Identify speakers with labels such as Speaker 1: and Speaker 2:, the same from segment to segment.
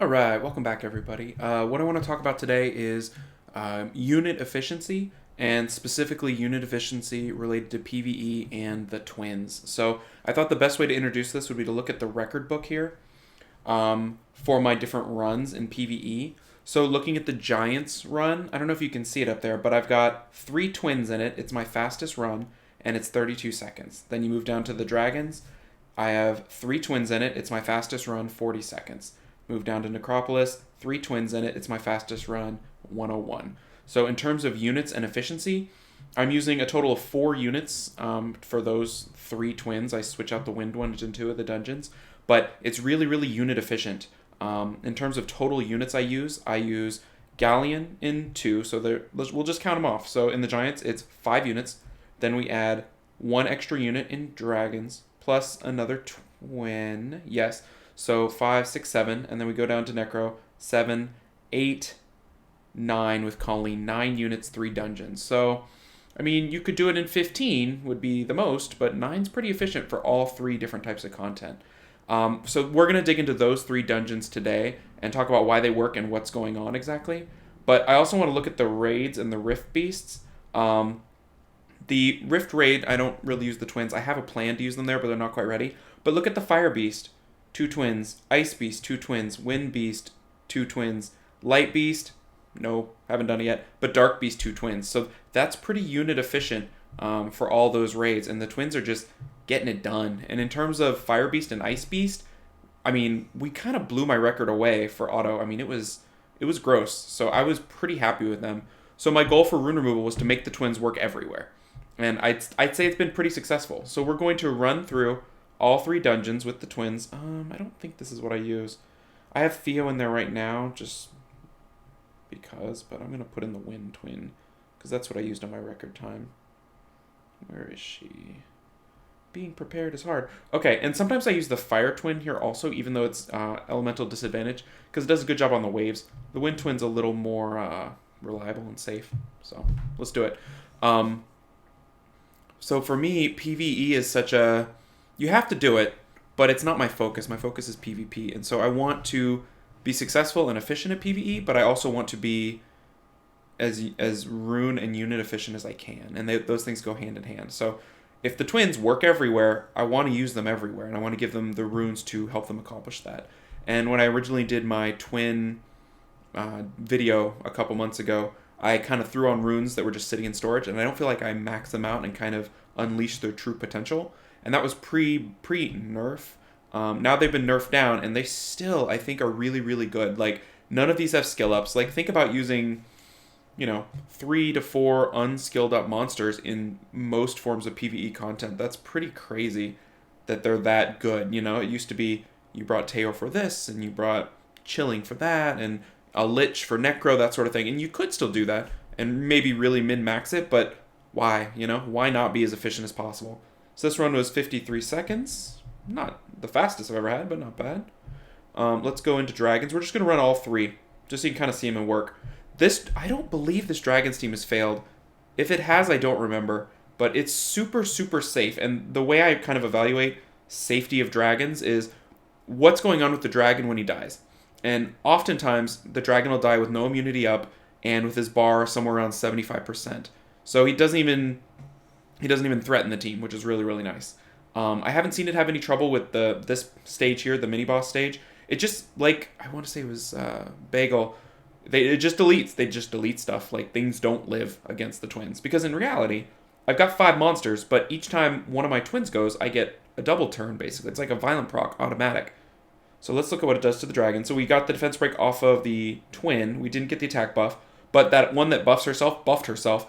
Speaker 1: All right, welcome back, everybody. What I want to talk about today is unit efficiency, and specifically unit efficiency related to PVE and the twins. So I thought the best way to introduce this would be to look at the record book here for my different runs in PVE. So looking at the Giants run, I don't know if you can see it up there, but I've got 3 twins in it. It's my fastest run, and it's 32 seconds. Then you move down to the Dragons. I have 3 twins in it. It's my fastest run, 40 seconds. Move down to Necropolis, 3 twins in it. It's my fastest run, 101. So in terms of units and efficiency, I'm using a total of 4 units for those 3 twins. I switch out the wind one in 2 of the dungeons, but it's really, really unit efficient. In terms of total units I use Galleon in 2, so we'll just count them off. So in the Giants, it's 5 units. Then we add 1 extra unit in Dragons, plus another twin. Yes. So 5, 6, 7, and then we go down to Necro, 7, 8, 9 with COLLEEN, 9 units, 3 dungeons. So, I mean, you could do it in 15 would be the most, but 9's pretty efficient for all 3 different types of content. So we're going to dig into those 3 dungeons today and talk about why they work and what's going on exactly. But I also want to look at the raids and the Rift Beasts. The Rift Raid, I don't really use the twins. I have a plan to use them there, but they're not quite ready. But look at the Fire Beast. 2 twins, Ice Beast, 2 twins, Wind Beast, 2 twins, Light Beast, no, haven't done it yet, but Dark Beast, 2 twins. So that's pretty unit efficient for all those raids, and the twins are just getting it done. And in terms of Fire Beast and Ice Beast, I mean, we kind of blew my record away for auto. I mean, it was gross, so I was pretty happy with them. So my goal for rune removal was to make the twins work everywhere, and I'd say it's been pretty successful. So we're going to run through all 3 dungeons with the twins. I don't think this is what I use. I have Theo in there right now, just because, but I'm going to put in the Wind Twin, because that's what I used on my record time. Where is she? Being prepared is hard. Okay, and sometimes I use the Fire Twin here also, even though it's elemental disadvantage, because it does a good job on the waves. The Wind Twin's a little more reliable and safe, so let's do it. So for me, PvE is such a... You have to do it, but it's not my focus. My focus is PvP, and so I want to be successful and efficient at PvE, but I also want to be as rune and unit efficient as I can, and those things go hand in hand. So if the twins work everywhere, I want to use them everywhere, and I want to give them the runes to help them accomplish that. And when I originally did my twin video a couple months ago, I kind of threw on runes that were just sitting in storage, and I don't feel like I maxed them out and kind of unleashed their true potential. And that was pre-nerf. Now they've been nerfed down, and they still, I think, are really, really good. Like, none of these have skill ups. Like, think about using, 3 to 4 unskilled up monsters in most forms of PvE content. That's pretty crazy that they're that good. It used to be you brought Teo for this, and you brought Chilling for that, and a Lich for Necro, that sort of thing. And you could still do that and maybe really min-max it, but why? Why not be as efficient as possible? So this run was 53 seconds. Not the fastest I've ever had, but not bad. Let's go into Dragons. We're just going to run all 3, just so you can kind of see them in work. I don't believe this Dragons team has failed. If it has, I don't remember. But it's super, super safe. And the way I kind of evaluate safety of Dragons is what's going on with the Dragon when he dies. And oftentimes, the Dragon will die with no immunity up and with his bar somewhere around 75%. So he doesn't even threaten the team, which is really, really nice. I haven't seen it have any trouble with this stage here, the mini-boss stage. It just, like, I want to say it was Bagel. It just deletes. They just delete stuff. Like, things don't live against the twins. Because in reality, I've got 5 monsters, but each time one of my twins goes, I get a double turn, basically. It's like a violent proc, automatic. So let's look at what it does to the dragon. So we got the defense break off of the twin. We didn't get the attack buff. But that one that buffed herself.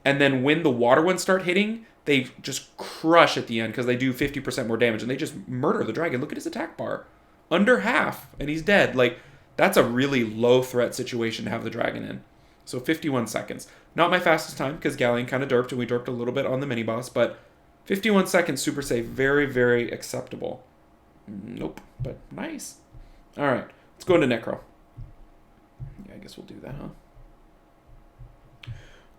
Speaker 1: And then when the water ones start hitting, they just crush at the end because they do 50% more damage. And they just murder the dragon. Look at his attack bar. Under half. And he's dead. Like, that's a really low threat situation to have the dragon in. So 51 seconds. Not my fastest time because Galleon kind of derped. And we derped a little bit on the mini-boss. But 51 seconds, super safe. Very, very acceptable. Nope. But nice. Alright. Let's go into Necro. Yeah, I guess we'll do that, huh?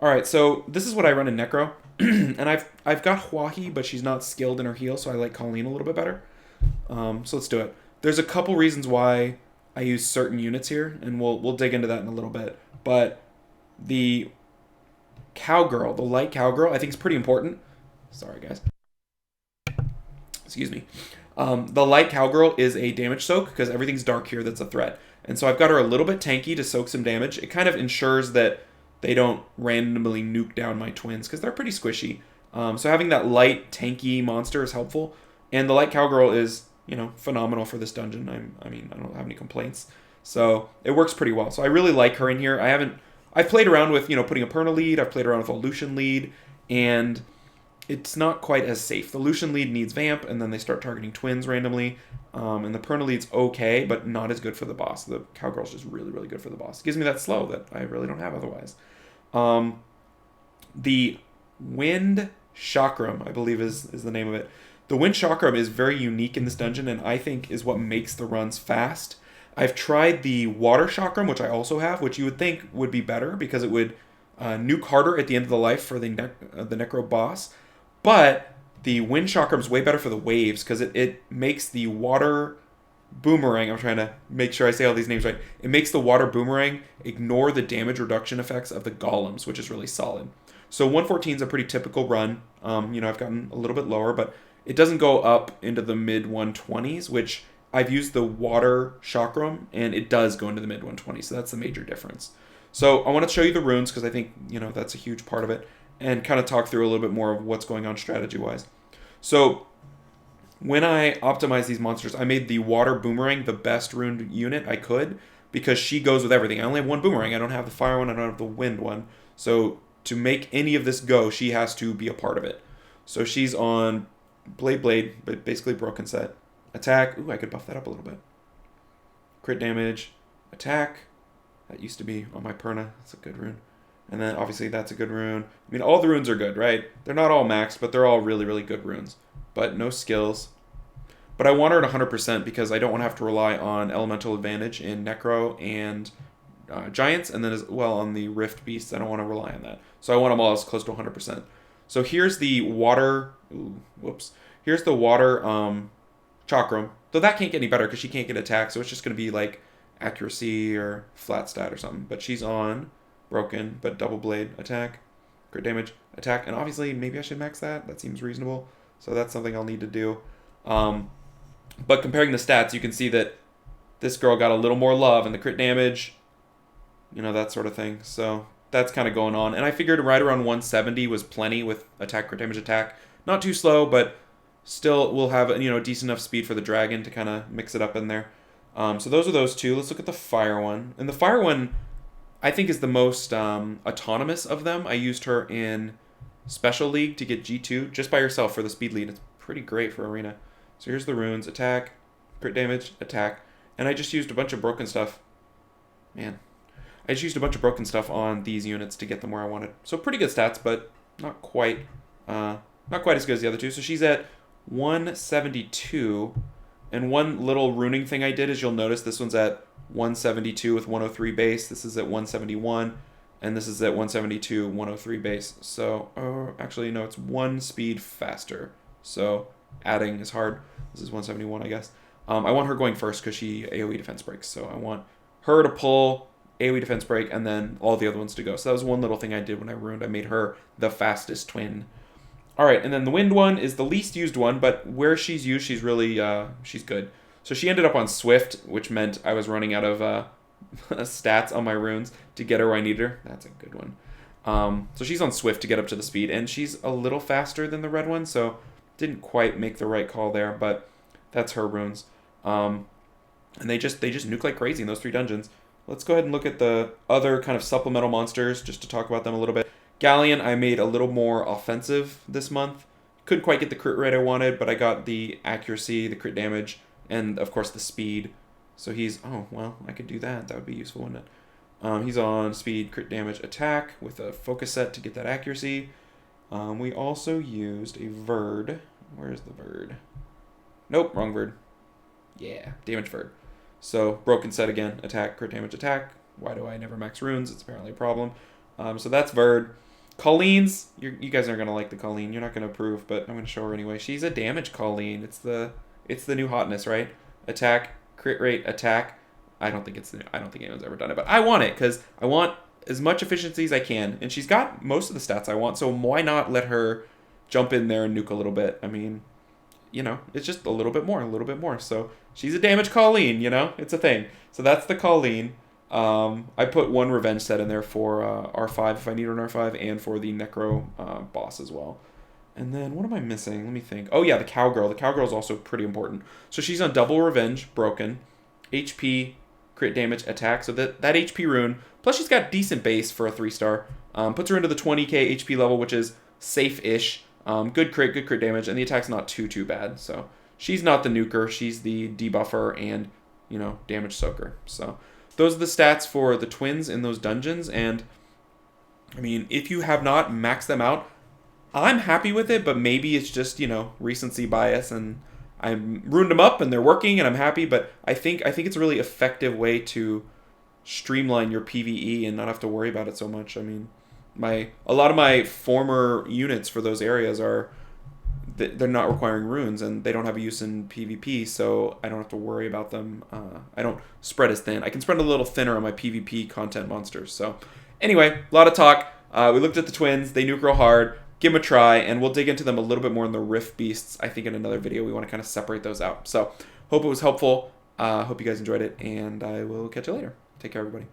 Speaker 1: Alright, so this is what I run in Necro. And I've got Huahi, but she's not skilled in her heal, so I like COLLEEN a little bit better. So let's do it. There's a couple reasons why I use certain units here, and we'll dig into that in a little bit. But the cowgirl, the light cowgirl, I think is pretty important. Sorry, guys. Excuse me. The light cowgirl is a damage soak because everything's dark here that's a threat. And so I've got her a little bit tanky to soak some damage. It kind of ensures that they don't randomly nuke down my twins because they're pretty squishy. So having that light tanky monster is helpful. And the light cowgirl is, you know, phenomenal for this dungeon. I mean, I don't have any complaints. So it works pretty well. So I really like her in here. I've played around with, you know, putting a Perna lead. I've played around with a Lucian lead. And it's not quite as safe. The Lucian lead needs Vamp, and then they start targeting twins randomly. And the Perna lead's okay, but not as good for the boss. The cowgirl's just really, really good for the boss. It gives me that slow that I really don't have otherwise. The Wind Chakram, I believe is the name of it. The Wind Chakram is very unique in this dungeon, and I think is what makes the runs fast. I've tried the Water Chakram, which I also have, which you would think would be better because it would nuke harder at the end of the life for the Necro boss. But the Wind Chakram is way better for the waves because it makes the water boomerang. I'm trying to make sure I say all these names right. It makes the water boomerang ignore the damage reduction effects of the golems, which is really solid. So 114 is a pretty typical run. You know, I've gotten a little bit lower, but it doesn't go up into the mid 120s, which I've used the Water Chakram, and it does go into the mid 120s. So that's the major difference. So I want to show you the runes because I think, you know, that's a huge part of it, and kind of talk through a little bit more of what's going on strategy-wise. So when I optimized these monsters, I made the Water Boomerang the best runed unit I could because she goes with everything. I only have one Boomerang. I don't have the Fire one. I don't have the Wind one. So to make any of this go, she has to be a part of it. So she's on Blade, but basically broken set. Attack. Ooh, I could buff that up a little bit. Crit damage. Attack. That used to be on my Perna. That's a good rune. And then obviously that's a good rune. I mean, all the runes are good, right? They're not all maxed, but they're all really, really good runes. But no skills. But I want her at 100% because I don't want to have to rely on elemental advantage in Necro and Giants, and then as well on the Rift Beasts. I don't want to rely on that. So I want them all as close to 100%. So here's the water... Ooh, whoops. Here's the water Chakram. Though that can't get any better because she can't get attacked, so it's just going to be like accuracy or flat stat or something. But she's on broken, but double blade attack, crit damage, attack, and obviously maybe I should max that. That seems reasonable. So that's something I'll need to do. But comparing the stats, you can see that this girl got a little more love and the crit damage, you know, that sort of thing. So that's kind of going on. And I figured right around 170 was plenty with attack, crit damage, attack. Not too slow, but still will have, you know, decent enough speed for the dragon to kind of mix it up in there. So those are those two. Let's look at the fire one. And the fire one, I think, is the most autonomous of them. I used her in Special League to get G2 just by herself for the speed lead. It's pretty great for Arena. So here's the runes. Attack, crit damage, attack. And I just used a bunch of broken stuff. Man. I just used a bunch of broken stuff on these units to get them where I wanted. So pretty good stats, but not quite as good as the other two. So she's at 172. And one little runing thing I did is you'll notice this one's at 172 with 103 base. This is at 171. And this is at 172, 103 base. So, actually, no, it's one speed faster. So adding is hard. This is 171, I guess. I want her going first because she AoE defense breaks. So I want her to pull AoE defense break and then all the other ones to go. So that was one little thing I did when I ruined. I made her the fastest twin. All right, and then the wind one is the least used one, but where she's used, she's really, she's good. So she ended up on Swift, which meant I was running out of stats on my runes to get her where I needed her. That's a good one. So she's on Swift to get up to the speed, and she's a little faster than the red one, so didn't quite make the right call there, but that's her runes. And they just nuke like crazy in those 3 dungeons. Let's go ahead and look at the other kind of supplemental monsters just to talk about them a little bit. Galleon, I made a little more offensive this month. Couldn't quite get the crit rate I wanted, but I got the accuracy, the crit damage, and of course the speed. So he's, oh, well, I could do that. That would be useful, wouldn't it? He's on speed, crit damage, attack with a focus set to get that accuracy. We also used a Verd. Where's the Verd? Nope, wrong Verd. Yeah, damage Verd. So broken set again, attack, crit damage, attack. Why do I never max runes? It's apparently a problem. So that's Verd. COLLEEN's, you guys aren't going to like the COLLEEN. You're not going to approve, but I'm going to show her anyway. She's a damage COLLEEN. It's the new hotness, right? Attack, crit rate, attack. I don't think anyone's ever done it, but I want it because I want as much efficiency as I can, and she's got most of the stats I want, so why not let her jump in there and nuke a little bit? I mean, you know, it's just a little bit more. So she's a damage Colleen, you know, it's a thing. So that's the Colleen. I put one revenge set in there for R5 if I need an R5, and for the Necro boss as well. And then what am I missing? Let me think. Oh yeah, the Cowgirl. The Cowgirl is also pretty important. So she's on double revenge, broken, HP, crit damage, attack. So that HP rune, plus she's got decent base for a 3-star. Puts her into the 20k HP level, which is safe-ish. Good crit damage, and the attack's not too bad. So she's not the nuker, she's the debuffer and, you know, damage soaker. So those are the stats for the twins in those dungeons, and I mean, if you have not maxed them out, I'm happy with it, but maybe it's just, you know, recency bias, and I ruined them up and they're working and I'm happy, but I think it's a really effective way to streamline your PVE and not have to worry about it so much. I mean, a lot of my former units for those areas they're not requiring runes, and they don't have a use in PvP, so I don't have to worry about them. I don't spread as thin. I can spread a little thinner on my PvP content monsters. So anyway, a lot of talk. We looked at the twins. They nuke real hard. Give them a try, and we'll dig into them a little bit more in the Rift Beasts. I think in another video we want to kind of separate those out. So hope it was helpful. Hope you guys enjoyed it, and I will catch you later. Take care, everybody.